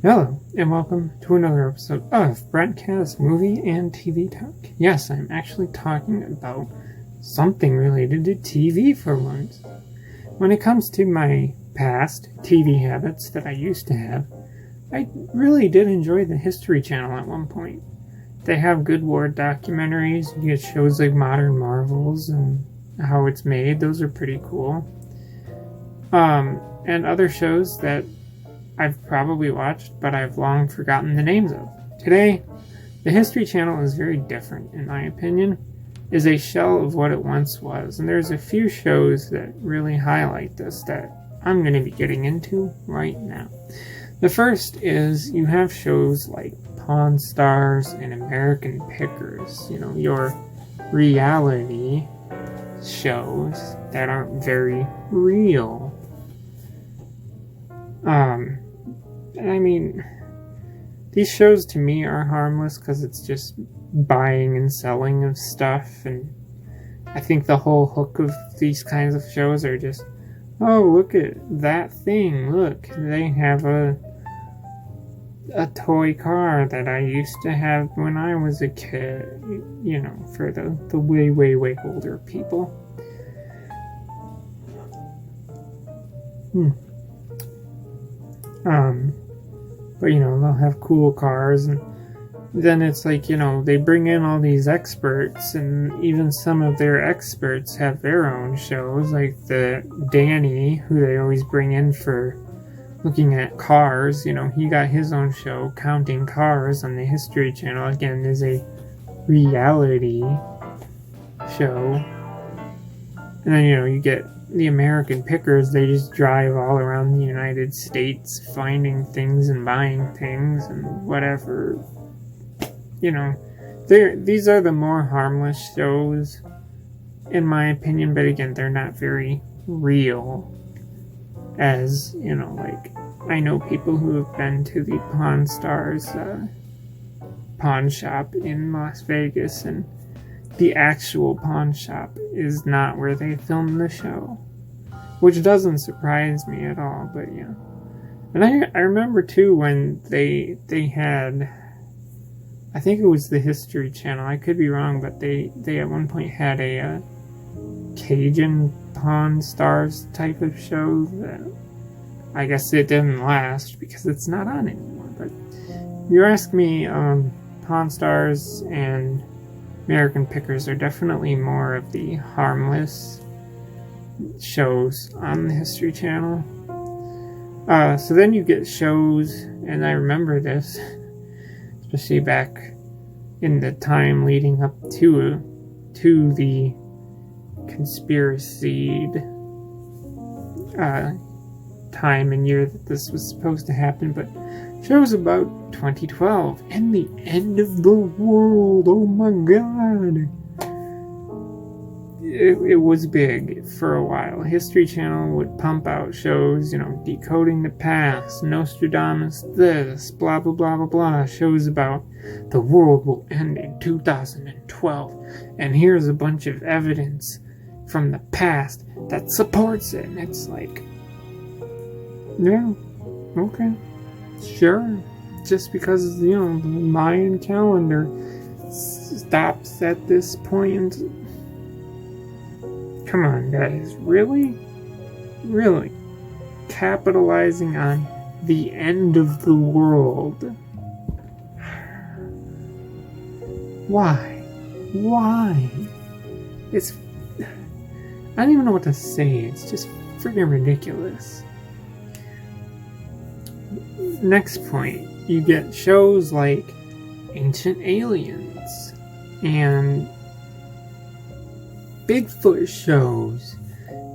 Hello, and welcome to another episode of BrettCasts Movie and TV Talk. Yes, I'm actually talking about something related to TV for once. When it comes to my past TV habits that I used to have, I really did enjoy the History Channel at one point. They have good war documentaries, you get shows like Modern Marvels and how it's made, those are pretty cool. And other shows that I've probably watched, but I've long forgotten the names of. Today, the History Channel is very different, in my opinion, is a shell of what it once was, and there's a few shows that really highlight this that I'm going to be getting into right now. The first is you have shows like Pawn Stars and American Pickers, your reality shows that aren't very real. And I mean, these shows to me are harmless because it's just buying and selling of stuff, and I think the whole hook of these kinds of shows are just, oh, look at that thing, look, they have a toy car that I used to have when I was a kid, for the way, way, way older people. But they'll have cool cars, and then it's like, they bring in all these experts, and even some of their experts have their own shows, like the Danny, who they always bring in for looking at cars, he got his own show, Counting Cars, on the History Channel. Again, is a reality show. And then, you get the American Pickers. They just drive all around the United States finding things and buying things and whatever. These are the more harmless shows, in my opinion, but again, they're not very real. As, I know people who have been to the Pawn Stars pawn shop in Las Vegas, and the actual pawn shop is not where they filmed the show, which doesn't surprise me at all, but yeah. And I remember too when they had, I think it was the History Channel, I could be wrong, but they at one point had a Cajun Pawn Stars type of show that I guess it didn't last because it's not on anymore. But if you ask me, Pawn Stars and American Pickers are definitely more of the harmless shows on the History Channel. So then you get shows, and I remember this, especially back in the time leading up to the conspiracy time and year that this was supposed to happen, but shows about 2012 and the end of the world. Oh my god, it was big for a while. History Channel would pump out shows, Decoding the Past, Nostradamus this, blah blah blah blah blah, shows about the world will end in 2012, and here's a bunch of evidence from the past that supports it. And it's like, yeah, okay, sure. Just because, the Mayan calendar stops at this point. Come on, guys. Really? Really? Capitalizing on the end of the world. Why? Why? It's... I don't even know what to say. It's just freaking ridiculous. Next point, you get shows like Ancient Aliens and Bigfoot shows.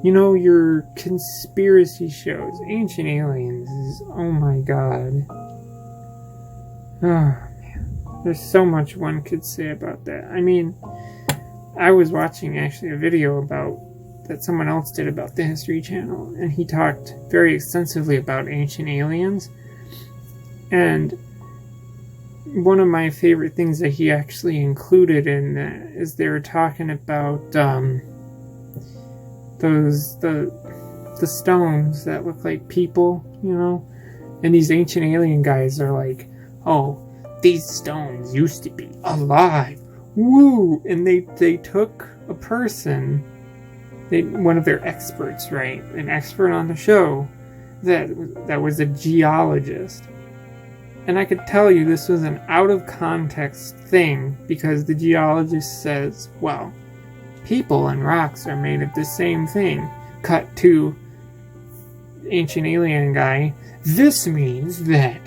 Your conspiracy shows. Ancient Aliens is, oh my god. Oh man. There's so much one could say about that. I mean, I was watching actually a video that someone else did about the History Channel, and he talked very extensively about Ancient Aliens. And one of my favorite things that he actually included in that is they were talking about the stones that look like people, And these ancient alien guys are like, oh, these stones used to be alive. Woo! And they took a person, one of their experts, right? An expert on the show that was a geologist. And I could tell you this was an out of context thing because the geologist says, well, people and rocks are made of the same thing. Cut to ancient alien guy. This means that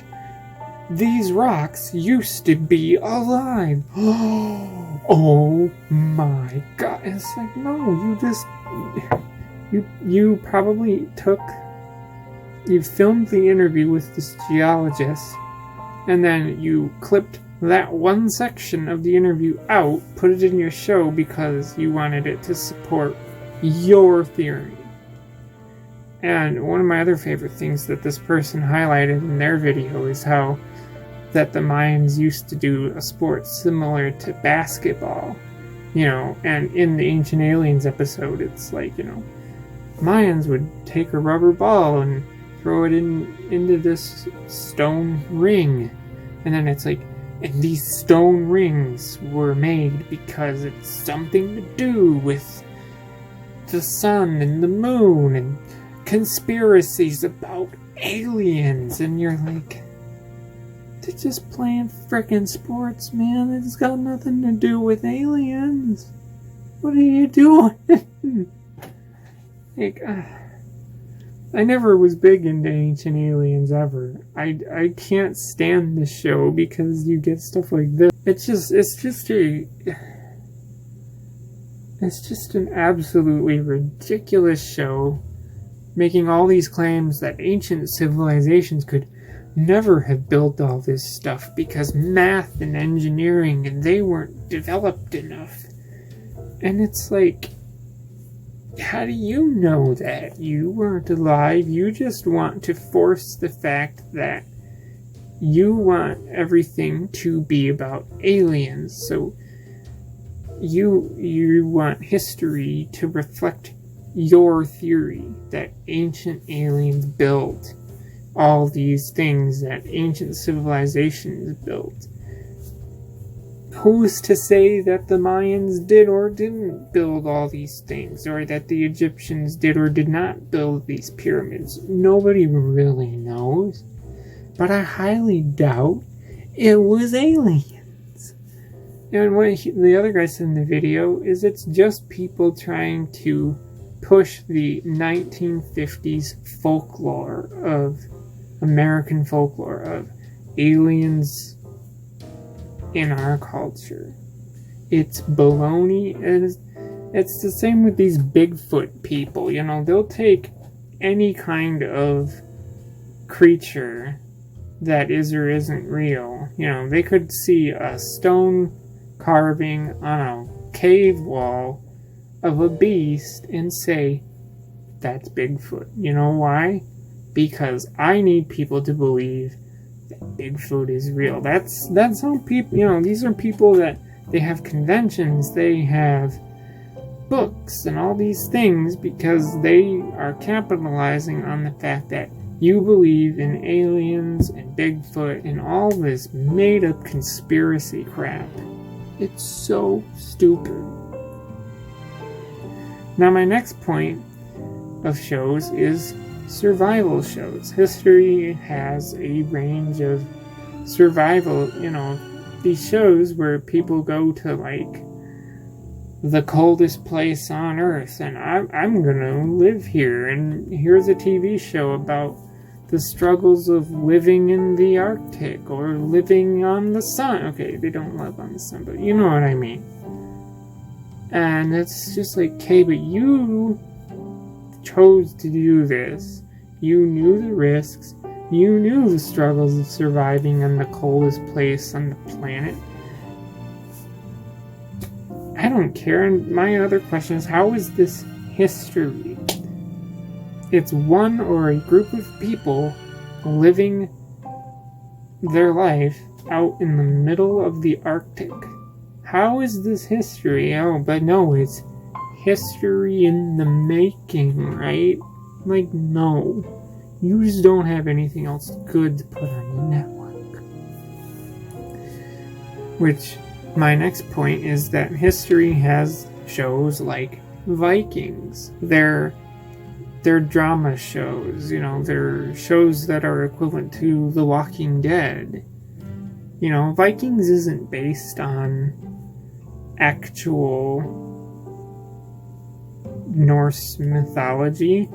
these rocks used to be alive. Oh my god. It's like, no, you probably you filmed the interview with this geologist, and then you clipped that one section of the interview out, put it in your show because you wanted it to support your theory. And one of my other favorite things that this person highlighted in their video is how that the Mayans used to do a sport similar to basketball, and in the Ancient Aliens episode, it's like, Mayans would take a rubber ball and throw it into this stone ring, and then it's like, and these stone rings were made because it's something to do with the sun and the moon and conspiracies about aliens, and you're like, they're just playing frickin' sports, man. It's got nothing to do with aliens. What are you doing? Like, I never was big into Ancient Aliens ever. I can't stand this show because you get stuff like this. It's just an absolutely ridiculous show, making all these claims that ancient civilizations could never have built all this stuff because math and engineering, and they weren't developed enough. And it's like, how do you know that? You weren't alive. You just want to force the fact that you want everything to be about aliens. So you want history to reflect your theory that ancient aliens built all these things that ancient civilizations built. Who's to say that the Mayans did or didn't build all these things, or that the Egyptians did or did not build these pyramids? Nobody really knows. But I highly doubt it was aliens. And what the other guy said in the video is it's just people trying to push the 1950s folklore of American folklore of aliens in our culture. It's baloney, and it's the same with these Bigfoot people. They'll take any kind of creature that is or isn't real. They could see a stone carving on a cave wall of a beast and say, that's Bigfoot. You know why? Because I need people to believe that Bigfoot is real. That's how people, these are people that they have conventions, they have books and all these things because they are capitalizing on the fact that you believe in aliens and Bigfoot and all this made up conspiracy crap. It's so stupid. Now my next point of shows is survival shows. History has a range of survival, these shows where people go to like the coldest place on earth and I'm gonna live here, and here's a TV show about the struggles of living in the Arctic or living on the sun. Okay, they don't live on the sun, but you know what I mean. And it's just like, okay, but you chose to do this. You knew the risks. You knew the struggles of surviving in the coldest place on the planet. I don't care. And my other question is, how is this history? It's one or a group of people living their life out in the middle of the Arctic. How is this history? Oh, but no, it's history in the making, right? Like, no. You just don't have anything else good to put on your network. Which, my next point is that history has shows like Vikings. They're drama shows, they're shows that are equivalent to The Walking Dead. Vikings isn't based on actual Norse mythology.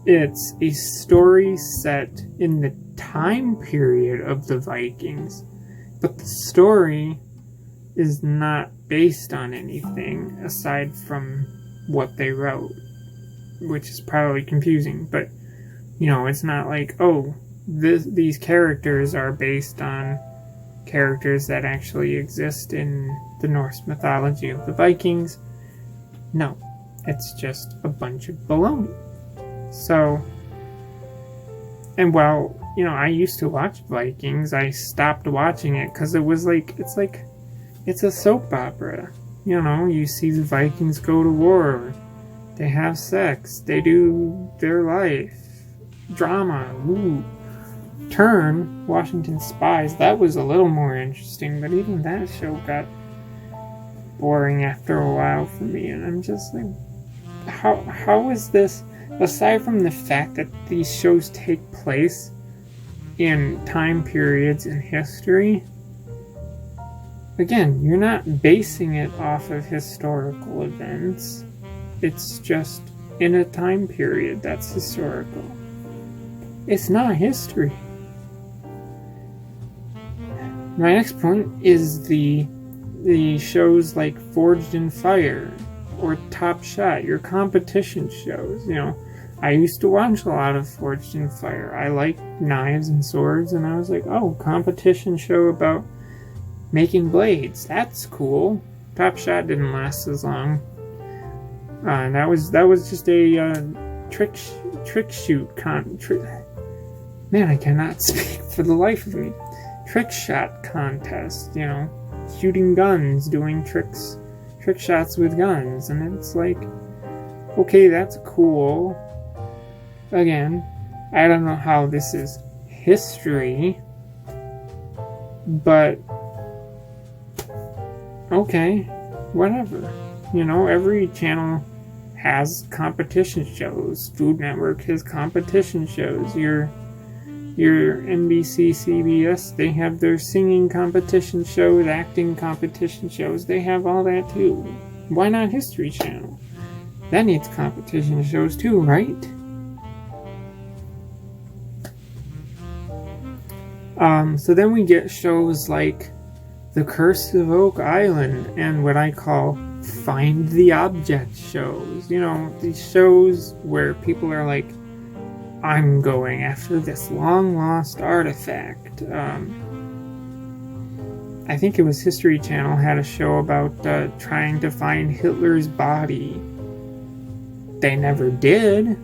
It's a story set in the time period of the Vikings, but the story is not based on anything aside from what they wrote, which is probably confusing, but it's not like, these characters are based on characters that actually exist in the Norse mythology of the Vikings. No, it's just a bunch of baloney. So, and while, I used to watch Vikings, I stopped watching it because it was it's a soap opera. You see the Vikings go to war, they have sex, they do their life, drama, woo. Turn, Washington Spies, that was a little more interesting, but even that show got boring after a while for me, and I'm just like, how is this, aside from the fact that these shows take place in time periods in history, again, you're not basing it off of historical events, it's just in a time period that's historical. It's not history. My next point is the shows like Forged in Fire or Top Shot, your competition shows. I used to watch a lot of Forged in Fire. I like knives and swords, and I was like, competition show about making blades. That's cool. Top Shot didn't last as long. That was just a trick shoot Man, I cannot speak for the life of me. Trick shot contest, shooting guns, doing trick shots with guns, and it's like, okay, that's cool. Again, I don't know how this is history, but okay, whatever. Every channel has competition shows. Food Network has competition shows. Your NBC, CBS, they have their singing competition shows, acting competition shows. They have all that too. Why not History Channel? That needs competition shows too, right? So then we get shows like The Curse of Oak Island and what I call Find the Object shows. These shows where people are like, I'm going after this long-lost artifact. I think it was History Channel had a show about trying to find Hitler's body. They never did.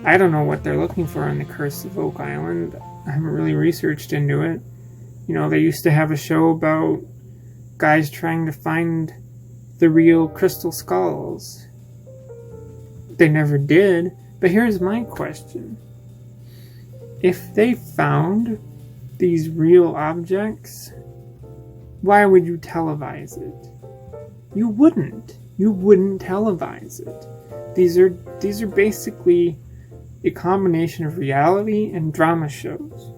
I don't know what they're looking for on The Curse of Oak Island. I haven't really researched into it. They used to have a show about guys trying to find the real crystal skulls. They never did. But here's my question. If they found these real objects, why would you televise it? You wouldn't. You wouldn't televise it. These are basically a combination of reality and drama shows.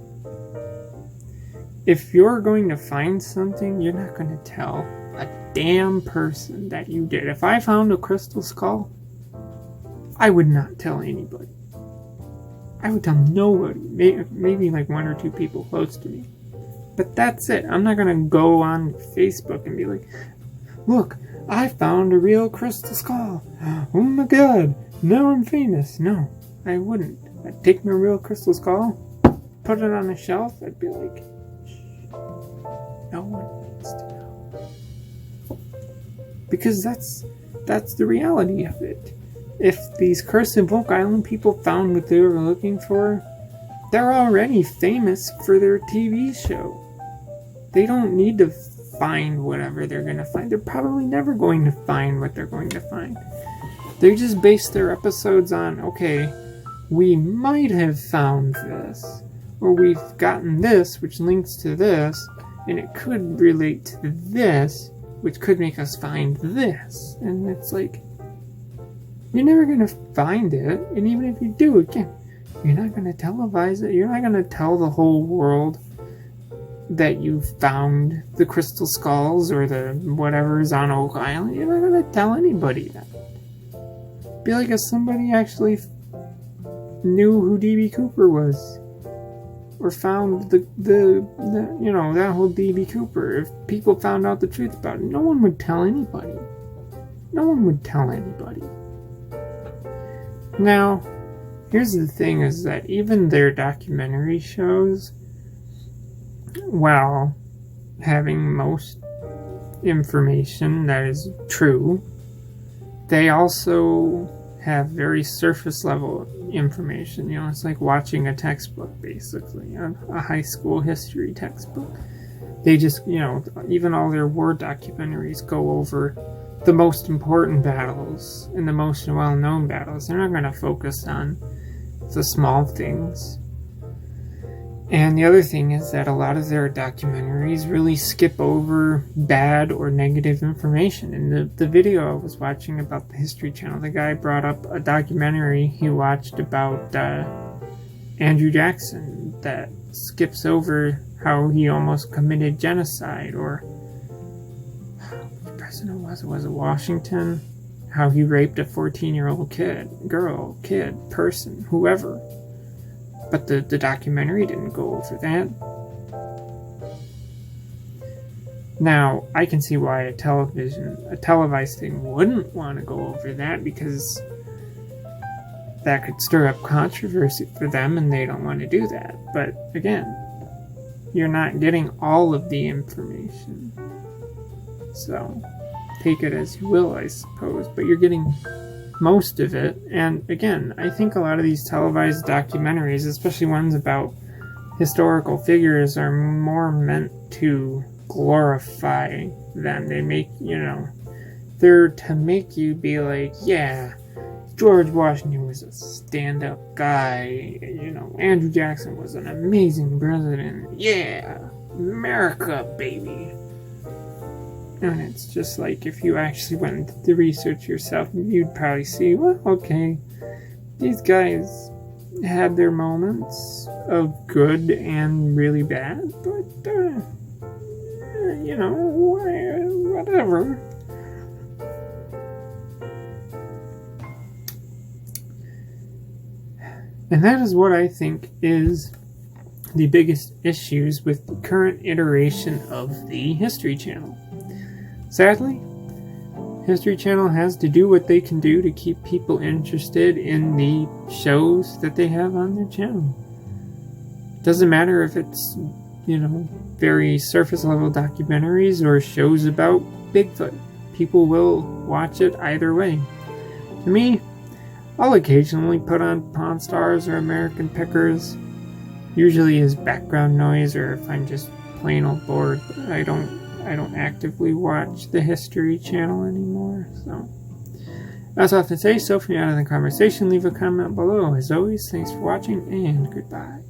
If you're going to find something, you're not going to tell a damn person that you did. If I found a crystal skull, I would not tell anybody. I would tell nobody. Maybe like one or two people close to me. But that's it. I'm not going to go on Facebook and be like, look, I found a real crystal skull. Oh my god, now I'm famous. No, I wouldn't. I'd take my real crystal skull, put it on a shelf, I'd be like, shh, no one needs to know. Because that's the reality of it. If these Curse of Oak Island people found what they were looking for, they're already famous for their TV show. They don't need to find whatever they're going to find. They're probably never going to find what they're going to find. They just base their episodes on, okay, we might have found this, or we've gotten this, which links to this, and it could relate to this, which could make us find this. And it's like, you're never going to find it, and even if you do, again, you're not going to televise it. You're not going to tell the whole world that you found the crystal skulls or the whatever's on Oak Island. You're not going to tell anybody that. Be like if somebody actually knew who D.B. Cooper was, or found the you know, that whole D.B. Cooper. If people found out the truth about it, no one would tell anybody. No one would tell anybody. Now, here's the thing, is that even their documentary shows, while having most information that is true, they also have very surface level information. You know, it's like watching a textbook, basically, a high school history textbook. They just, you know, even all their war documentaries go over the most important battles and the most well-known battles. They're not going to focus on the small things. And the other thing is that a lot of their documentaries really skip over bad or negative information. In the video I was watching about the History Channel, the guy brought up a documentary he watched about Andrew Jackson that skips over how he almost committed genocide, or which president was it Washington? How he raped a 14-year-old person, whoever. But the documentary didn't go over that. Now, I can see why a televised thing wouldn't want to go over that, because that could stir up controversy for them, and they don't want to do that. But again, you're not getting all of the information. So, take it as you will, I suppose. But you're getting most of it. And again, I think a lot of these televised documentaries, especially ones about historical figures, are more meant to glorify them. They make, you know, they're to make you be like, yeah, George Washington was a stand-up guy, you know, Andrew Jackson was an amazing president, yeah, America, baby. And it's just like, if you actually went into the research yourself, you'd probably see, well, okay, these guys had their moments of good and really bad, but, you know, whatever. And that is what I think is the biggest issues with the current iteration of the History Channel. Sadly, History Channel has to do what they can do to keep people interested in the shows that they have on their channel. Doesn't matter if it's, you know, very surface level documentaries or shows about Bigfoot. People will watch it either way. To me, I'll occasionally put on Pawn Stars or American Pickers, usually as background noise, or if I'm just plain old bored. But I don't actively watch the History Channel anymore. So, as I often say, so for me out of the conversation, leave a comment below. As always, thanks for watching, and goodbye.